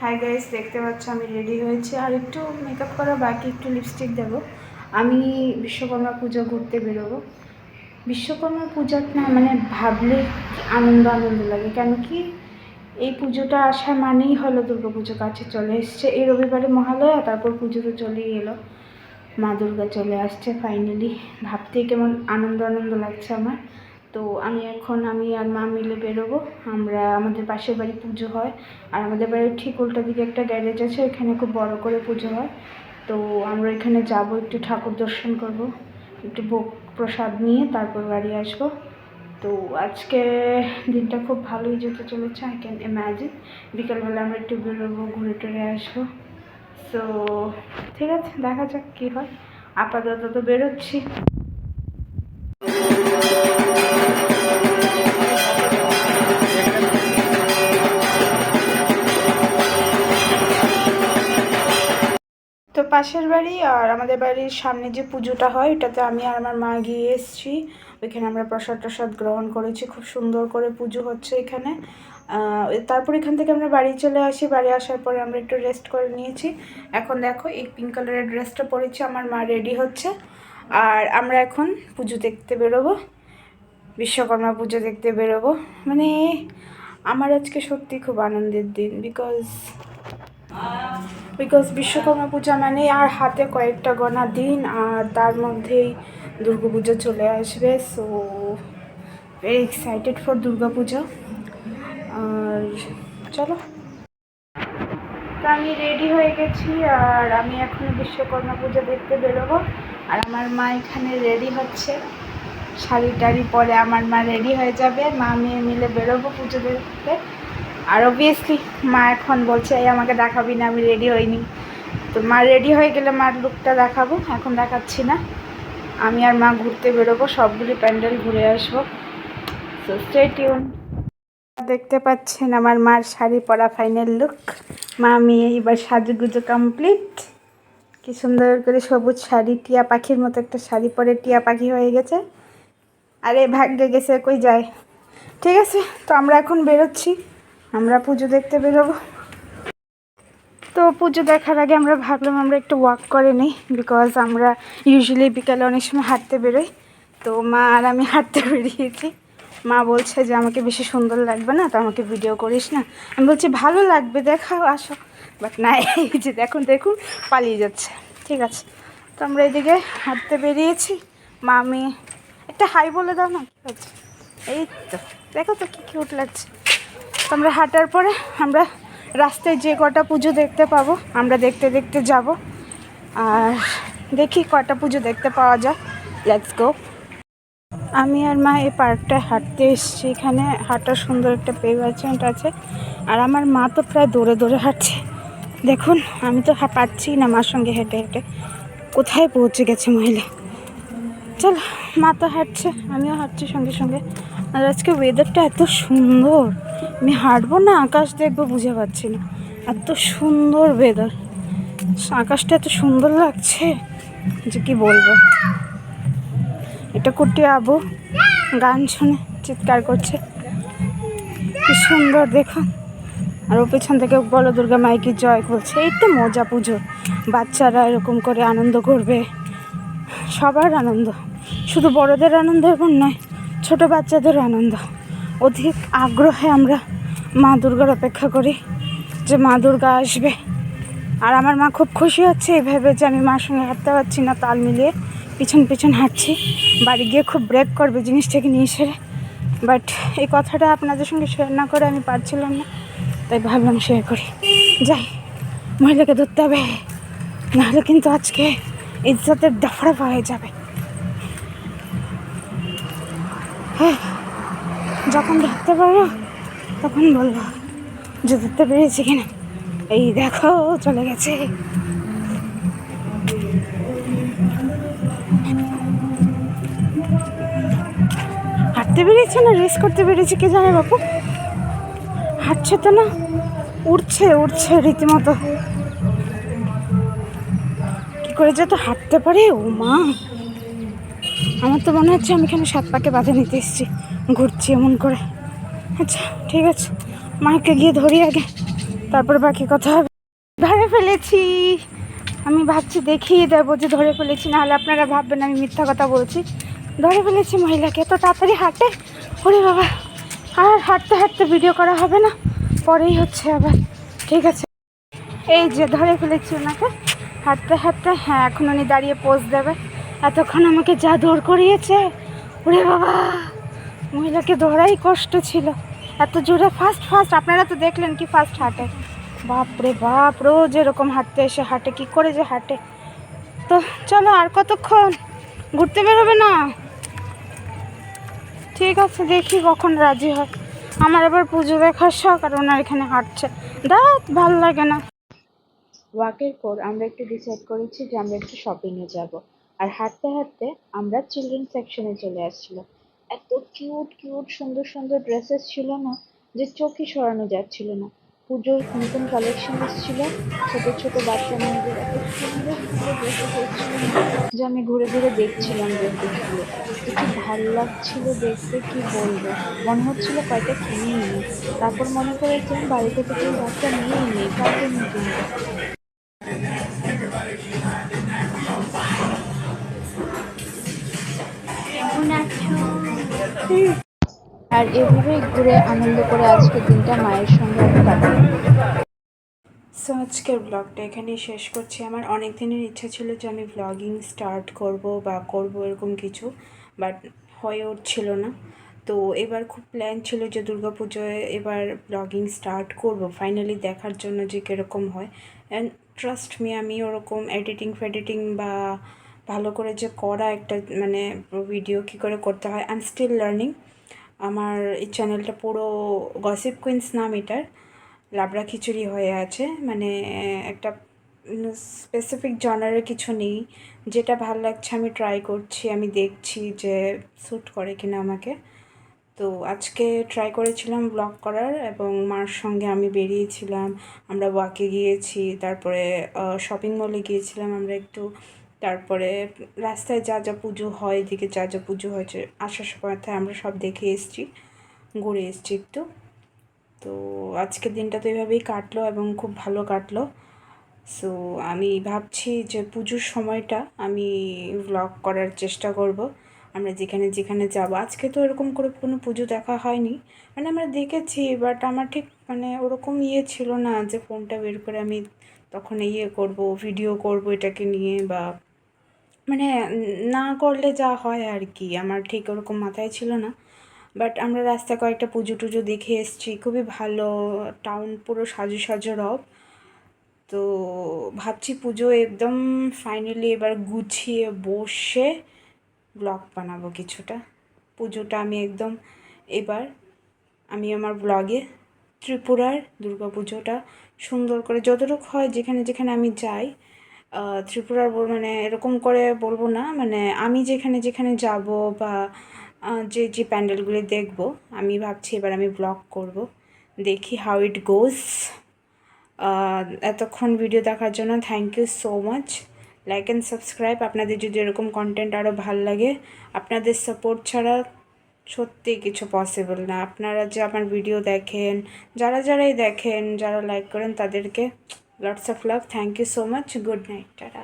Hi guys, দেখতে পাচ্ছ আমি রেডি হয়েছি, আর একটু মেকআপ করা বাকি, একটু লিপস্টিক দেবো। আমি বিশ্বকর্মা পুজো ঘুরতে বেরোবো। বিশ্বকর্মা পূজাটা না মানে ভাবলে আনন্দ আনন্দ লাগে, কেন কি এই পুজোটা আসা মানেই হলো দুর্গা পুজো কাছে চলে এসছে। এই রবিবারে মহালয়া, তারপর পুজো তো চলেই এলো, মা দুর্গা চলে আসছে ফাইনালি। ভাবতেই কেমন আনন্দ আনন্দ লাগছে আমার। তো আমি আর মা মিলে বেরোবো। আমাদের পাশের বাড়ি পুজো হয়, আর আমাদের বাড়ির ঠিক উল্টো দিকে একটা গ্যারেজ আছে, এখানে খুব বড় করে পুজো হয়। তো আমরা এখানে যাব, একটু ঠাকুর দর্শন করব, একটু ভোগ প্রসাদ নিয়ে তারপর বাড়ি আসবো। তো আজকে দিনটা খুব ভালোই যেতে চলেছে, আই ক্যান ইম্যাজিন। বিকালবেলা আমরা একটু বেরোবো, ঘুরে টুরে আসবো। তো ঠিক আছে, দেখা যাক কী হয়। আপাতত তো বেরোচ্ছি। তো পাশের বাড়ি আর আমাদের বাড়ির সামনে যে পুজোটা হয়, এটাতে আমি আর আমার মা গিয়ে এসেছি। ওইখানে আমরা প্রসাদ গ্রহণ করেছি, খুব সুন্দর করে পুজো হচ্ছে এখানে। তারপর এখান থেকে আমরা বাড়ি চলে আসি। বাড়ি আসার পরে আমরা একটু রেস্ট করে নিয়েছি। এখন দেখো এই পিঙ্ক কালারের ড্রেসটা পরেছি, আমার মা রেডি হচ্ছে, আর আমরা এখন পুজো দেখতে বেরোবো, বিশ্বকর্মা পুজো দেখতে বেরোবো। মানে আমার আজকে সত্যি খুব আনন্দের দিন, বিকজ বিশ্বকর্মা পূজা মানে আর হাতে কয়েকটা গোনা দিন, আর তার মধ্যেই দুর্গা পুজো চলে আসবে। So very excited for Durga পুজো। আর চলো, তো আমি রেডি হয়ে গেছি, আর আমি এখন বিশ্বকর্মা পুজো দেখতে বেরোবো। আর আমার মা এখানে রেডি হচ্ছে, শাড়ি টাড়ি পরে আমার মা রেডি হয়ে যাবে, মা মেয়ে মিলে বেরোবো পুজো দেখতে। আর অবভিয়াসলি মা এখন বলছে এই আমাকে দেখাবি না, আমি রেডি হইনি। তো মা রেডি হয়ে গেলে মার লুকটা দেখাবো, এখন দেখাচ্ছি না। আমি আর মা ঘুরতে বেরোবো, সবগুলি প্যান্ডেল ঘুরে আসবো। So stay tune. দেখতে পাচ্ছেন আমার মার শাড়ি পরা ফাইনাল লুক। মা মেয়ে এবার সাজুগুজো কমপ্লিট। কি সুন্দর করে সবুজ শাড়ি, টিয়া পাখির মতো একটা শাড়ি পরে টিয়া পাখি হয়ে গেছে। আরে ভাগ্যে গেছে, কই যায়। ঠিক আছে, তো আমরা এখন বেরোচ্ছি, আমরা পুজো দেখতে বেরোবো। তো পুজো দেখার আগে আমরা ভাবলাম আমরা একটু ওয়াক করে নিই, বিকজ আমরা ইউজুয়ালি বিকালে অনেক সময় হাঁটতে বেরোই। তো মা আর আমি হাঁটতে বেরিয়েছি। মা বলছে যে আমাকে বেশি সুন্দর লাগবে না, তো আমাকে ভিডিও করিস না। আমি বলছি ভালো লাগবে, দেখাও, আসো। বাট না, এই যে দেখুন পালিয়ে যাচ্ছে। ঠিক আছে, তো আমরা এদিকে হাঁটতে বেরিয়েছি। মা আমি একটা হাই বলে দাও না, কী হচ্ছে। এই তো দেখো তো কী কিউট লাগছে। তো আমরা হাঁটার পরে আমরা রাস্তায় যে কটা পুজো দেখতে পাবো আমরা দেখতে দেখতে যাব, আর দেখি কটা পুজো দেখতে পাওয়া যায়। Let's go. আমি আর মা এই পার্কটায় হাঁটতে এসেছি, এখানে হাঁটার সুন্দর একটা পেভারমেন্ট আছে, আর আমার মা তো প্রায় দৌড়ে দৌড়ে হাঁটছে। দেখুন আমি তো পারছি না মার সঙ্গে হেঁটে হেঁটে, কোথায় পৌঁছে গেছে মহিলা। চল, মা তো হাঁটছে, আমিও হাঁটছি সঙ্গে সঙ্গে। আর আজকে ওয়েদারটা এত সুন্দর, আমি হাঁটবো না আকাশ দেখবো বুঝে পাচ্ছি না, এত সুন্দর ওয়েদার, আকাশটা এত সুন্দর লাগছে যে কি বলবো। এটা কুটি আবু গান শুনে চিৎকার করছে, কি সুন্দর দেখো। আর ও পেছন থেকে বলো দুর্গা মাইকি জয় করছে। এই তো মজা পুজো, বাচ্চারা এরকম করে আনন্দ করবে, সবার আনন্দ, শুধু বড়দের আনন্দ এরকম নয়, ছোটো বাচ্চাদের আনন্দ। অধিক আগ্রহে আমরা মা দুর্গার অপেক্ষা করি যে মা দুর্গা আসবে। আর আমার মা খুব খুশি হচ্ছে এইভাবে যে আমি মার সঙ্গে হাঁটতে পারছি না, তাল মিলিয়ে পিছন হাঁটছি। বাড়ি গিয়ে খুব ব্রেক করবে জিনিসটাকে নিয়ে সেরে, বাট এই কথাটা আপনাদের সঙ্গে শেয়ার না করে আমি পারছিলাম না, তাই ভাবলাম শেয়ার করি। যাই, মহিলাকে ধরতে হবে, নাহলে কিন্তু আজকে ইজ্জতের দফড়া হয়ে যাবে। হ্যাঁ, যখন ধরতে পারবো তখন বলবো যে ধরতে পেরেছি কিনা। এই দেখো চলে গেছে। হাঁটতে বেরিয়েছে না রেস করতে বেরিয়েছে কে জানে বাপু। হাঁটছে তো না, উঠছে রীতিমতো। কি করে যে তো হাঁটতে পারে ও মা। আমার তো মনে হচ্ছে আমি এখানে 7 পাকে বাঁধে নিতে এসেছি, ঘুরছি এমন করে। আচ্ছা ঠিক আছে, মাকে গিয়ে ধরি আগে, তারপরে বাকি কথা হবে। ধরে ফেলেছি, আমি ভাবছি দেখিয়ে দেবো যে ধরে ফেলেছি, নাহলে আপনারা ভাববেন আমি মিথ্যা কথা বলছি। ধরে ফেলেছি মহিলাকে, এত তাড়াতাড়ি হাঁটে, ওরে বাবা। আর হাঁটতে হাঁটতে ভিডিও করা হবে না, পরেই হচ্ছে আবার। ঠিক আছে, এই যে ধরে ফেলেছি ওনাকে হাঁটতে হাঁটতে। হ্যাঁ, এখন উনি দাঁড়িয়ে পোজ দেবে। এতক্ষণ আমাকে যা দৌড় করিয়েছে, ওরে বাবা, মহিলাকে ধরাই কষ্ট ছিল, এত জোরে ফাস্ট ফাস্ট। আপনারা তো দেখলেন কি ফাস্ট হাঁটে, বাপরে বাপ। রোজ এরকম হাঁটতে এসে হাঁটে, কি করে যে হাঁটে। তো চলো, আর কতক্ষণ ঘুরতে বেরোবে না? ঠিক আছে, দেখি কখন রাজি হয়। আমার আবার পুজো দেখার শখ, আর ওনার এখানে হাঁটছে, ভালো লাগে না। ওয়াকের পর আমরা একটু ডিসাইড করেছি যে আমরা একটু শপিংয়ে যাব। আর হাঁটতে হাঁটতে আমরা চিলড্রেন সেকশনে চলে আসছিলাম। এত কিউট কিউট সুন্দর সুন্দর ড্রেসেস ছিল না, যে চোখই সরানো যাচ্ছিল না। পুজোর নতুন কালেকশন এসেছিল, ছোট ছোট বাচ্চা মেয়েদের এত সুন্দর সুন্দর ড্রেসেস এসেছিল যে আমি ঘুরে ঘুরে দেখছিলাম ড্রেসেসগুলো। যে কি ভালো লাগছিল দেখতে, কি বলবো। মনে হচ্ছিল কয়টা কিনেই নিই। তারপর মনে করেছি বাড়িতে তো কেউ বাচ্চা নিয়েই নেই, কার জন্য কিনবো। আর এভাবেই ঘুরে আনন্দ করে আজকের দিনটা মায়ের সঙ্গে আমি কাটালাম। সো আজকের ব্লগটা এখানেই শেষ করছি। আমার অনেক দিনের ইচ্ছা ছিল যে আমি ব্লগিং স্টার্ট করব বা করব এরকম কিছু, বাট হয়ে উঠছিল না। তো এবার খুব প্ল্যান ছিল যে দুর্গাপুজোয় এবার ব্লগিং স্টার্ট করব, ফাইনালি দেখার জন্য যে কীরকম হয়। অ্যান্ড ট্রাস্ট মি, আমি ওরকম এডিটিং বা ভালো করে যে করা একটা মানে ভিডিও কী করে করতে হয়, আই এম স্টিল লার্নিং। আমার এই চ্যানেলটা পুরো গসিপ কুইন্স নাম এটার, লাবড়া খিচুড়ি হয়ে আছে। মানে একটা স্পেসিফিক জনারের কিছু নেই, যেটা ভাল লাগছে আমি ট্রাই করছি, আমি দেখছি যে স্যুট করে কিনা আমাকে। তো আজকে ট্রাই করেছিলাম ব্লগ করার, এবং মার সঙ্গে আমি বেরিয়েছিলাম। আমরা ওয়াকে গিয়েছি, তারপরে শপিং মলে গিয়েছিলাম আমরা একটু। তারপরে রাস্তায় যা যা পুজো হয়, এদিকে যা যা পুজো হয়েছে আসার সময় আমরা সব দেখে এসেছি, ঘুরে এসেছি একটু। তো আজকের দিনটা তো এভাবেই কাটলো এবং খুব ভালো কাটলো। সো আমি ভাবছি যে পুজোর সময়টা আমি ভ্লগ করার চেষ্টা করব। আমরা যেখানে যেখানে যাব, আজকে তো এরকম করে কোনো পুজো দেখা হয়নি, মানে আমরা দেখেছি, বাট আমার ঠিক মানে ওরকম ছিল না যে ফোনটা বের করে আমি তখন করব, ভিডিও করব এটাকে নিয়ে, বা মানে না করলে যা হয় আর কি, আমার ঠিক ওরকম মাথায় ছিল না। বাট আমরা রাস্তায় কয়েকটা পুজো টুজো দেখে এসেছি, খুবই ভালো, টাউন পুরো সাজু সাজু রব। তো ভাবছি পুজো একদম ফাইনালি এবার গুছিয়ে বসে ব্লগ বানাবো কিছুটা। পুজোটা আমি একদম এবার আমি আমার ব্লগে ত্রিপুরার দুর্গা পুজোটা সুন্দর করে যতটুকু হয়, যেখানে যেখানে আমি যাই ত্রিপুরার মানে এরকম করে বলবো না, মানে আমি যেখানে যেখানে যাব বা যে যে প্যান্ডেলগুলি দেখব, আমি ভাবছি এবার আমি ব্লগ করব, দেখি হাউ ইট গোজ। এতক্ষণ ভিডিও দেখার জন্য thank you so much. Like and subscribe, আপনাদের যদি এরকম কন্টেন্ট আরও ভাল লাগে। আপনাদের সাপোর্ট ছাড়া সত্যিই কিছু পসিবল না। আপনারা যে আমার ভিডিও দেখেন, যারাই দেখেন, যারা লাইক করেন, তাদেরকে lots of love. Thank you so much. Good night, tata.